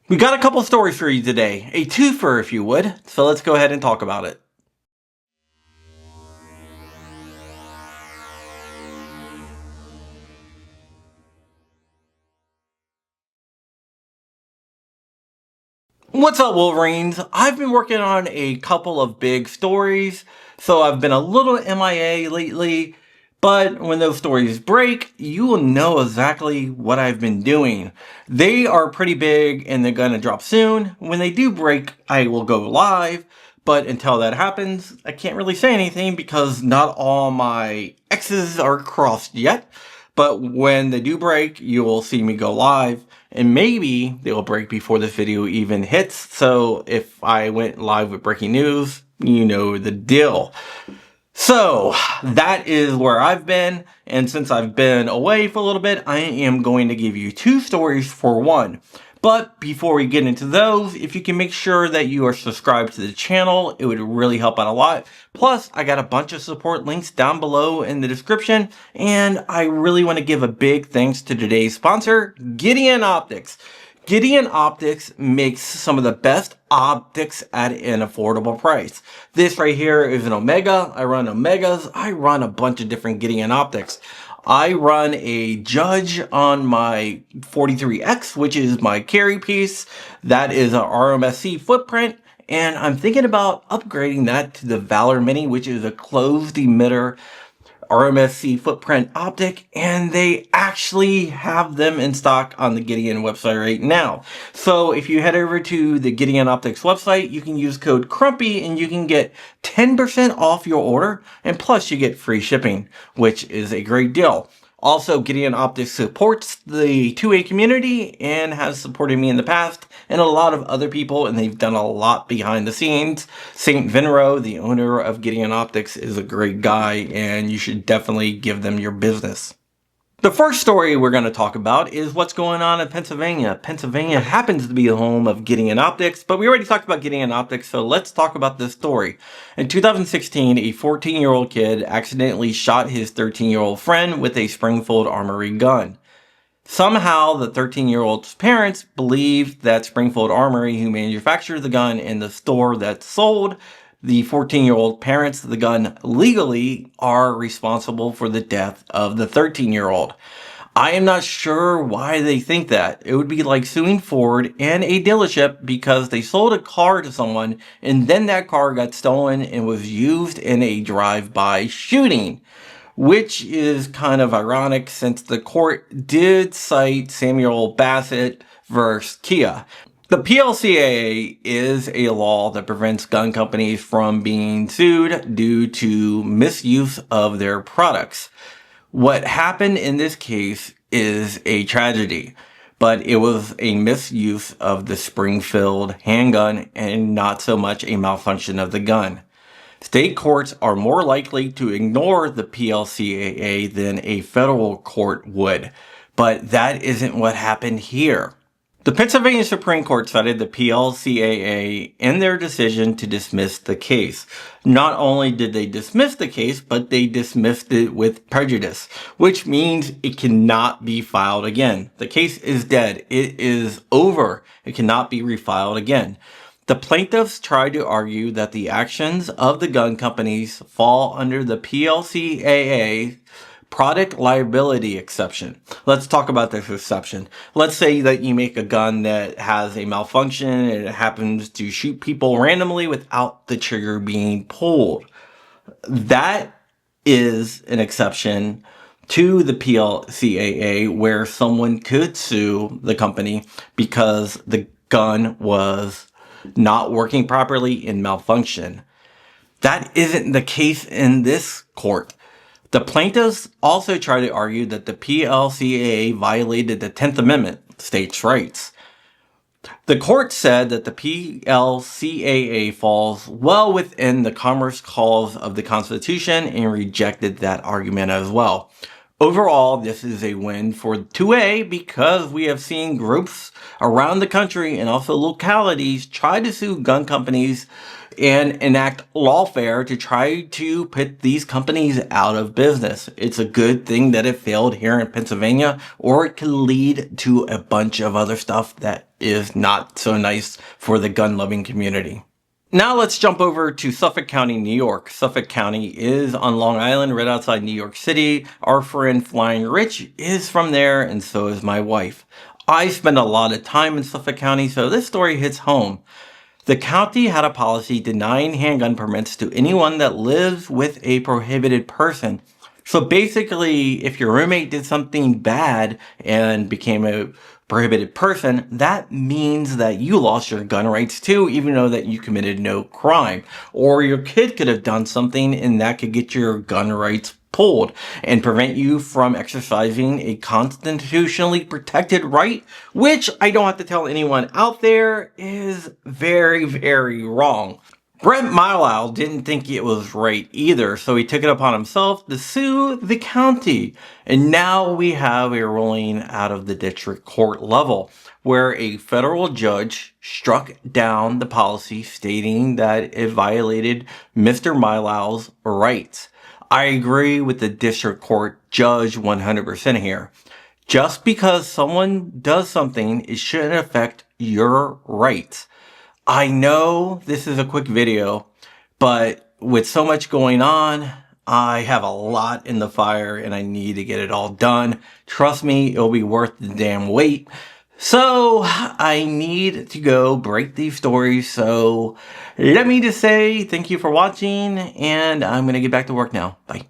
We got a couple stories for you today, a twofer if you would, so let's go ahead and talk about it. What's up, Wolverines? I've been working on a couple of big stories, so I've been a little MIA lately, but when those stories break, you will know exactly what I've been doing. They are pretty big and they're gonna drop soon. When they do break, I will go live, but until that happens, I can't really say anything because not all my X's are crossed yet. But when they do break, you will see me go live, and maybe they will break before this video even hits. So if I went live with breaking news, you know the deal. So that is where I've been, and since I've been away for a little bit, I am going to give you two stories for one. But before we get into those, if you can make sure that you are subscribed to the channel, it would really help out a lot. Plus, I got a bunch of support links down below in the description, and I really want to give a big thanks to today's sponsor, Gideon Optics. Gideon Optics makes some of the best optics at an affordable price. This right here is an Omega. I run Omegas. I run a bunch of different Gideon Optics. I run a Judge on my 43X, which is my carry piece. That is a RMSC footprint. And I'm thinking about upgrading that to the Valor Mini, which is a closed emitter RMSC footprint optic, and they actually have them in stock on the Gideon website right now. So if you head over to the Gideon Optics website, you can use code Crumpy and you can get 10% off your order, and plus you get free shipping, which is a great deal. Also, Gideon Optics supports the 2A community and has supported me in the past and a lot of other people, and they've done a lot behind the scenes. St. Venero, the owner of Gideon Optics, is a great guy, and you should definitely give them your business. The first story we're going to talk about is what's going on in Pennsylvania. Pennsylvania happens to be the home of Gideon Optics, but we already talked about Gideon Optics, so let's talk about this story. In 2016, a 14-year-old kid accidentally shot his 13-year-old friend with a Springfield Armory gun. Somehow, the 13-year-old's parents believed that Springfield Armory, who manufactured the gun, and the store that sold the 14-year-old parents of the gun legally are responsible for the death of the 13-year-old. I am not sure why they think that. It would be like suing Ford and a dealership because they sold a car to someone and then that car got stolen and was used in a drive-by shooting, which is kind of ironic since the court did cite Samuel Bassett versus Kia. The PLCAA is a law that prevents gun companies from being sued due to misuse of their products. What happened in this case is a tragedy, but it was a misuse of the Springfield handgun and not so much a malfunction of the gun. State courts are more likely to ignore the PLCAA than a federal court would, but that isn't what happened here. The Pennsylvania Supreme Court cited the PLCAA in their decision to dismiss the case. Not only did they dismiss the case, but they dismissed it with prejudice, which means it cannot be filed again. The case is dead. It is over. It cannot be refiled again. The plaintiffs tried to argue that the actions of the gun companies fall under the PLCAA product liability exception. Let's talk about this exception. Let's say that you make a gun that has a malfunction and it happens to shoot people randomly without the trigger being pulled. That is an exception to the PLCAA where someone could sue the company because the gun was not working properly and malfunction. That isn't the case in this court. The plaintiffs also try to argue that the PLCAA violated the 10th Amendment, states' rights. The court said that the PLCAA falls well within the Commerce Clause of the Constitution and rejected that argument as well. Overall, this is a win for 2A because we have seen groups around the country and also localities try to sue gun companies and enact lawfare to try to put these companies out of business. It's a good thing that it failed here in Pennsylvania, or it could lead to a bunch of other stuff that is not so nice for the gun-loving community. Now let's jump over to Suffolk County, New York. Suffolk County is on Long Island, right outside New York City. Our friend Flying Rich is from there, and so is my wife. I spend a lot of time in Suffolk County, so this story hits home. The county had a policy denying handgun permits to anyone that lives with a prohibited person. So basically, if your roommate did something bad and became a prohibited person, that means that you lost your gun rights too, even though that you committed no crime. Or your kid could have done something and that could get your gun rights pulled and prevent you from exercising a constitutionally protected right, which I don't have to tell anyone out there is very, very wrong. Brent Milow didn't think it was right either, so he took it upon himself to sue the county. And now we have a ruling out of the district court level, where a federal judge struck down the policy stating that it violated Mr. Milow's rights. I agree with the district court judge 100% here. Just because someone does something, it shouldn't affect your rights. I know this is a quick video, but with so much going on, I have a lot in the fire and I need to get it all done. Trust me, it'll be worth the damn wait. So I need to go break these stories. So let me just say thank you for watching and I'm going to get back to work now. Bye.